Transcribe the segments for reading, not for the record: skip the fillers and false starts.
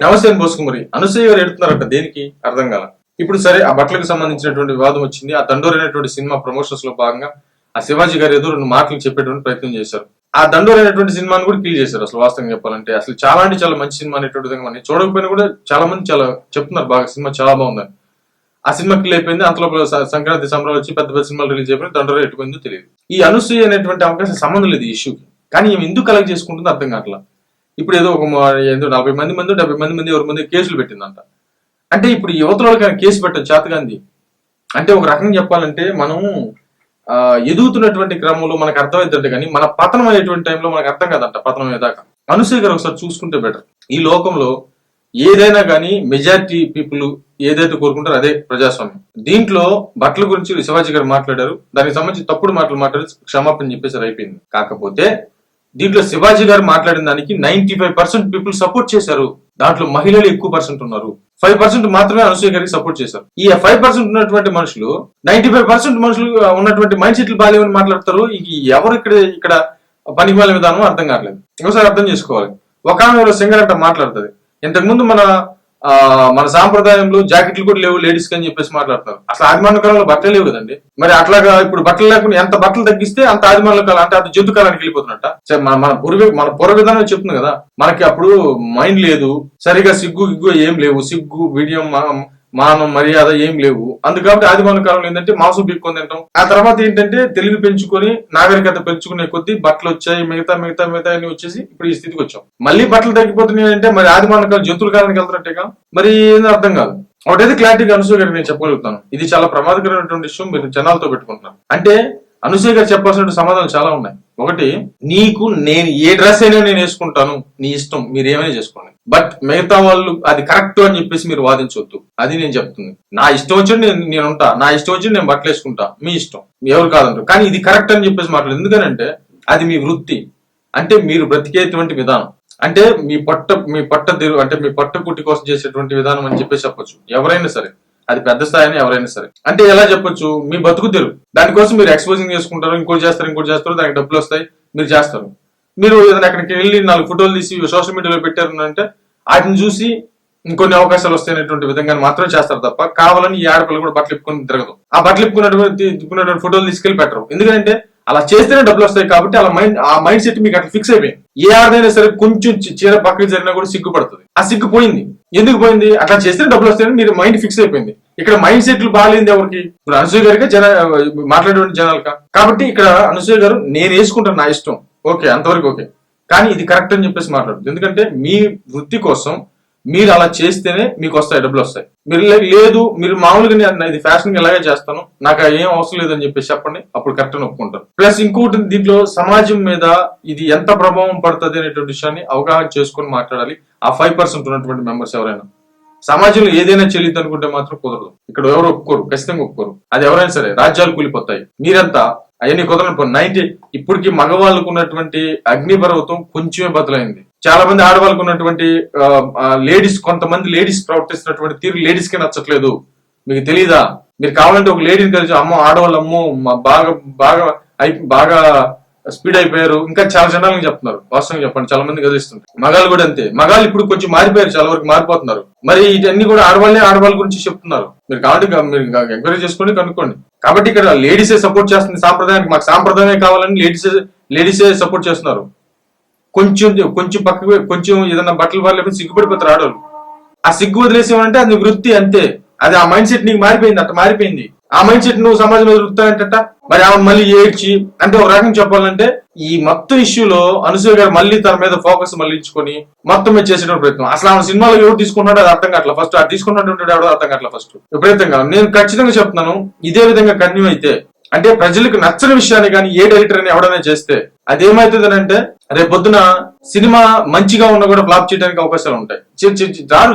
నమస్తే అని పోసుకుమరి అనసూయ గారు ఎడుతున్నారట దేనికి అర్థం కాల. ఇప్పుడు సరే ఆ బట్టలకు సంబంధించినటువంటి వివాదం వచ్చింది. ఆ దండోర్ అనేటువంటి సినిమా ప్రమోషన్స్ లో భాగంగా ఆ శివాజీ గారు ఏదో 2 మాటలు చెప్పేటువంటి ప్రయత్నం చేశారు. ఆ దండోర్ అనేటువంటి సినిమాని కూడా కిల్ చేశారు. అసలు వాస్తవంగా చెప్పాలంటే అసలు చాలా అంటే చాలా మంచి సినిమా అనేటువంటి విధంగా మనం చూడకపోయినా కూడా చాలా మంది చాలా చెప్తున్నారు బాగా సినిమా చాలా బాగుందని. ఆ సినిమా కిల్ అయిపోయింది. అంతలో సంక్రాంతి సంబరాలు వచ్చి పెద్ద పెద్ద సినిమాలు రిలీజ్ అయిపోయింది. దండోర్ ఎట్టుకుందో తెలియదు. ఈ అనసూయ అనేటువంటి అవకాశం సంబంధం లేదు ఈ ఇష్యూకి. కానీ ఈమె ఎందుకు కలెక్ట్ చేసుకుంటుందో అర్థం కావట్లా. ఇప్పుడు ఏదో ఒక 40 మంది 70 మంది ఎవరి మంది కేసులు పెట్టిందంట. అంటే ఇప్పుడు యువతలో కేసు పెట్టదు చేతగాంది. అంటే ఒక రకంగా చెప్పాలంటే మనం ఎదుగుతున్నటువంటి క్రమంలో మనకు అర్థమవుతుంటే కానీ మన పతనం అయ్యేటువంటి టైంలో మనకు అర్థం కాదంట. పతనం అయ్యేదాకా అనసూయ గారు ఒకసారి చూసుకుంటే బెటర్. ఈ లోకంలో ఏదైనా కానీ మెజారిటీ పీపుల్ ఏదైతే కోరుకుంటారో అదే ప్రజాస్వామ్యం. దీంట్లో బట్టల గురించి శివాజీ గారు మాట్లాడారు. దానికి సంబంధించి తప్పుడు మాటలు మాట్లాడి క్షమాపణ చెప్పేసారు, అయిపోయింది. కాకపోతే దీంట్లో శివాజీ గారు మాట్లాడిన దానికి 95% పీపుల్ సపోర్ట్ చేశారు. దాంట్లో మహిళలు ఎక్కువ పర్సెంట్ ఉన్నారు. 5% మాత్రమే అనసూయ గారికి సపోర్ట్ చేశారు. ఈ 5% ఉన్నటువంటి మనుషులు 95% మనుషులు ఉన్నటువంటి మైండ్ సెట్లు బాగాలేమని మాట్లాడతారు. ఎవరు ఇక్కడ పనికిమాల విధానం అర్థం కావట్లేదు. ఒకసారి అర్థం చేసుకోవాలి. ఒక ఆమె సింగర్ అంట మాట్లాడుతుంది. ఇంతకు ముందు మన సాంప్రదాయంలో జాకెట్లు కూడా లేవు లేడీస్ అని చెప్పేసి మాట్లాడతారు. అసలు ఆదిమాన కాలంలో బట్టలు లేవు కదండి. మరి అట్లాగా ఇప్పుడు బట్టలు లేకుండా ఎంత బట్టలు తగ్గిస్తే అంత ఆదిమాన కాలం అంటే అది జంతు కాలానికి వెళ్ళిపోతున్నట్ట. మన పూర్వ విధానం చెప్తుంది కదా, మనకి అప్పుడు మైండ్ లేదు, సరిగా సిగ్గు ఏం లేవు, సిగ్గు బిడియం మానం మర్యాద ఏం లేవు. అందుకని ఆదిమాన కాలంలో ఏంటంటే మాంసం పీక్కొని తింటాం. ఆ తర్వాత ఏంటంటే తెలివి పెంచుకొని నాగరికత పెంచుకునే కొద్దీ బట్టలు వచ్చాయి, మిగతా అన్ని వచ్చేసి ఇప్పుడు ఈ స్థితికి వచ్చాం. మళ్ళీ బట్టలు తగ్గిపోతున్నాయి అంటే మరి ఆదిమాన కాలం జంతువుల కాలానికి వెళ్తున్నట్టేగా. మరి ఏం అర్థం కాదు. ఒకటైతే క్లారిటీగా అనసూయ గారికి నేను చెప్పగలుగుతాను, ఇది చాలా ప్రమాదకరమైనటువంటి విషయం మీరు జనాలతో పెట్టుకుంటున్నారు. అంటే అనసూయ గారు చెప్పాల్సిన సమాధానం చాలా ఉన్నాయి. ఒకటి, నీకు నేను ఏ డ్రెస్ అయినా నేను వేసుకుంటాను, నీ ఇష్టం, మీరు ఏమైనా చేసుకోండి. బట్ మిగతా వాళ్ళు అది కరెక్ట్ అని చెప్పేసి మీరు వాదించవద్దు. అది నేను చెప్తుంది. నా ఇష్టం వచ్చి నేను ఉంటా, నా ఇష్టం వచ్చి నేను బట్టలు వేసుకుంటా, మీ ఇష్టం, ఎవరు కాదంటారు. కానీ ఇది కరెక్ట్ అని చెప్పేసి మాట్లాడదు. ఎందుకనంటే అది మీ వృత్తి, అంటే మీరు బ్రతికేటువంటి విధానం, అంటే మీ పొట్ట కుట్టి కోసం చేసేటువంటి విధానం అని చెప్పేసి చెప్పొచ్చు ఎవరైనా సరే. అది పెద్ద స్థాయిని ఎవరైనా సరే. అంటే ఎలా చెప్పొచ్చు, మీ బతుకు తెరువు, దానికోసం మీరు ఎక్స్పోజింగ్ చేసుకుంటారు, ఇంకోటి చేస్తారు, దానికి డబ్బులు వస్తాయి, మీరు చేస్తారు. మీరు ఏదైనా అక్కడికి వెళ్ళి 4 ఫోటోలు తీసి సోషల్ మీడియాలో పెట్టారు అంటే వాటిని చూసి ఇంకొన్ని అవకాశాలు వస్తాయనేటువంటి విధంగా మాత్రం చేస్తారు తప్ప కావాలని ఈ ఆడపిల్లలు కూడా బట్టలు ఇప్పుకొని తిరగదు. ఆ బట్టలు ఇప్పుకున్నటువంటి ఫోటోలు తీసుకెళ్లి పెట్టరు. ఎందుకంటే అలా చేస్తేనే డబ్బులు వస్తాయి కాబట్టి ఆ మైండ్ సెట్ మీకు అట్లా ఫిక్స్ అయిపోయింది. ఏ ఆడదైనా సరే కొంచెం చీర పక్కకి జరిగినా కూడా సిగ్గుపడుతుంది. ఆ సిగ్గు పోయింది. ఎందుకు పోయింది? అట్లా చేస్తేనే డబ్బులు వస్తాయని మీరు మైండ్ ఫిక్స్ అయిపోయింది. ఇక్కడ మైండ్ సెట్లు బాగాలేదు ఎవరికి? ఇప్పుడు అనసూయ గారికి మాట్లాడేటువంటి జనాలకా. కాబట్టి ఇక్కడ అనసూయ గారు నేను వేసుకుంటాను, నా ఇష్టం, ఓకే, అంతవరకు ఓకే, కానీ ఇది కరెక్ట్ అని చెప్పేసి మాట్లాడదు. ఎందుకంటే మీ వృత్తి కోసం మీరు అలా చేస్తేనే మీకు వస్తాయి, డబ్బులు వస్తాయి. మీరు లేదు, మీరు మామూలుగా ఇది ఫ్యాషన్ ఇలాగే చేస్తాను, నాకు ఏం అవసరం లేదని చెప్పేసి చెప్పండి, అప్పుడు కరెక్ట్ అని ఒప్పుకుంటారు. ప్లస్ ఇంకోటి, దీంట్లో సమాజం మీద ఇది ఎంత ప్రభావం పడుతుంది అనేటువంటి విషయాన్ని అవగాహన చేసుకొని మాట్లాడాలి. ఆ 5% ఉన్నటువంటి మెంబర్స్ ఎవరైనా సమాజంలో ఏదైనా చెల్లిద్ది అనుకుంటే మాత్రం కుదరదు. ఇక్కడ ఎవరు ఒప్పుకోరు, ఖచ్చితంగా ఒప్పుకోరు. అది ఎవరైనా సరే రాజ్యాలు కూలిపోతాయి. మీరంతా అవన్నీ కుదరని ఇప్పటికి మగవాళ్ళకు ఉన్నటువంటి అగ్నిపర్వతం కొంచెమే బదులైంది. చాలా మంది ఆడవాళ్ళకు ఉన్నటువంటి లేడీస్, కొంతమంది లేడీస్ ప్రవర్తిస్తున్నటువంటి తీరు లేడీస్ కి నచ్చట్లేదు. మీకు తెలీదా? మీరు కావాలంటే ఒక లేడీని కలిసి అమ్మో ఆడవాళ్ళు అమ్మో బాగా స్పీడ్ అయిపోయారు, ఇంకా చాలా జనాలను చెప్తున్నారు. వాస్తవంగా చెప్పండి, చాలా మంది గదిస్తుంటారు. మగాళ్ళు కూడా అంతే. మగాళ్ళు ఇప్పుడు కొంచెం మారిపోయారు, చాలా వరకు మారిపోతున్నారు. మరి ఇవన్నీ కూడా ఆడవాళ్ళ గురించి చెప్తున్నారు. మీరు కావాలంటే మీరు ఎంక్వైరీ చేసుకోండి, కనుక్కోండి. కాబట్టి ఇక్కడ లేడీసే సపోర్ట్ చేస్తుంది సాంప్రదాయానికి. మాకు సాంప్రదాయమే కావాలని లేడీసే సపోర్ట్ చేస్తున్నారు. కొంచెం పక్కకు కొంచెం ఏదైనా బట్టలు బాగాలేకపోతే సిగ్గుపడిపోతారు ఆడవాళ్ళు. ఆ సిగ్గు వదిలేసేమంటే అది వృత్తి అంతే. అది ఆ మైండ్ సెట్ నీకు మారిపోయింది, అట్లా మారిపోయింది. ఆ మైండ్ సెట్ నువ్వు సమాజంలో వృత్తానంట. మరి ఆమె మళ్ళీ ఏడ్చి, అంటే ఒక రకంగా చెప్పాలంటే ఈ మొత్తం ఇష్యూలో అనసూయ గారు మళ్ళీ తన మీద ఫోకస్ మళ్ళీ ఇచ్చుకొని మొత్తం మీద చేసేటువంటి ప్రయత్నం. అసలు ఆమె సినిమాలో ఎవరు తీసుకున్నాడో అది అర్థం కావట్లేదు. ఫస్ట్ ఆ తీసుకున్నటువంటి ఎవడో అర్థం కావట్లేదు. ఫస్ట్ విపరీతంగా నేను ఖచ్చితంగా చెప్తున్నాను, ఇదే విధంగా కంటిన్యూ అయితే, అంటే ప్రజలకు నచ్చని విషయాన్ని కానీ ఏ డైరెక్టర్ అని ఎవడైనా చేస్తే అదేమవుతుంది అంటే రేపు పొద్దున సినిమా మంచిగా ఉన్నా కూడా ఫ్లాప్ చేయడానికి అవకాశాలు ఉంటాయి.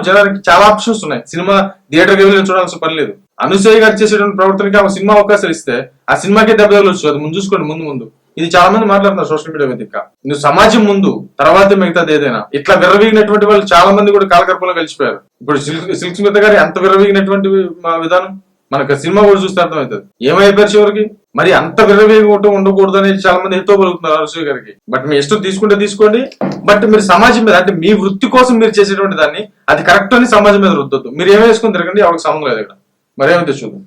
జనానికి చాలా ఆప్షన్స్ ఉన్నాయి. సినిమా థియేటర్కి వెళ్ళి చూడాల్సిన పని లేదు. అనసూయ గారు చేసేటువంటి ప్రవర్తనకి ఆ సినిమా అవకాశాలు ఇస్తే ఆ సినిమాకే దెబ్బ తగలొచ్చు. అది ముందు చూసుకోండి. ముందు ఇది చాలా మంది మాట్లాడుతున్నారు సోషల్ మీడియా వేదిక. నువ్వు సమాజం ముందు, తర్వాత మిగతాది ఏదైనా. ఇట్లా విర్రవీగినటువంటి వాళ్ళు చాలా మంది కూడా కాలగర్భంలో కలిసిపోయారు. ఇప్పుడు సిల్క్ స్మిత గారు ఎంత విర్రవీగినటువంటి విధానం. మనకు సినిమా కూడా చూస్తే అర్థమవుతుంది ఏమైపోయారు చివరికి. మరి అంత విరవేగం ఉండకూడదు అనేది చాలా మంది ఎంతో పలుకుతున్నారు అనసూయ గారికి. బట్ మీ ఇష్టం తీసుకుంటే తీసుకోండి, బట్ మీరు సమాజం మీద అంటే మీ వృత్తి కోసం మీరు చేసేటువంటి దాన్ని అది కరెక్ట్ అని సమాజం మీద రుద్దొద్దు. మీరు ఏమేసుకుని తిరగండి, ఎవరికి సంబంధం లేదు ఇక్కడ. మరేమైతే చూద్దాం.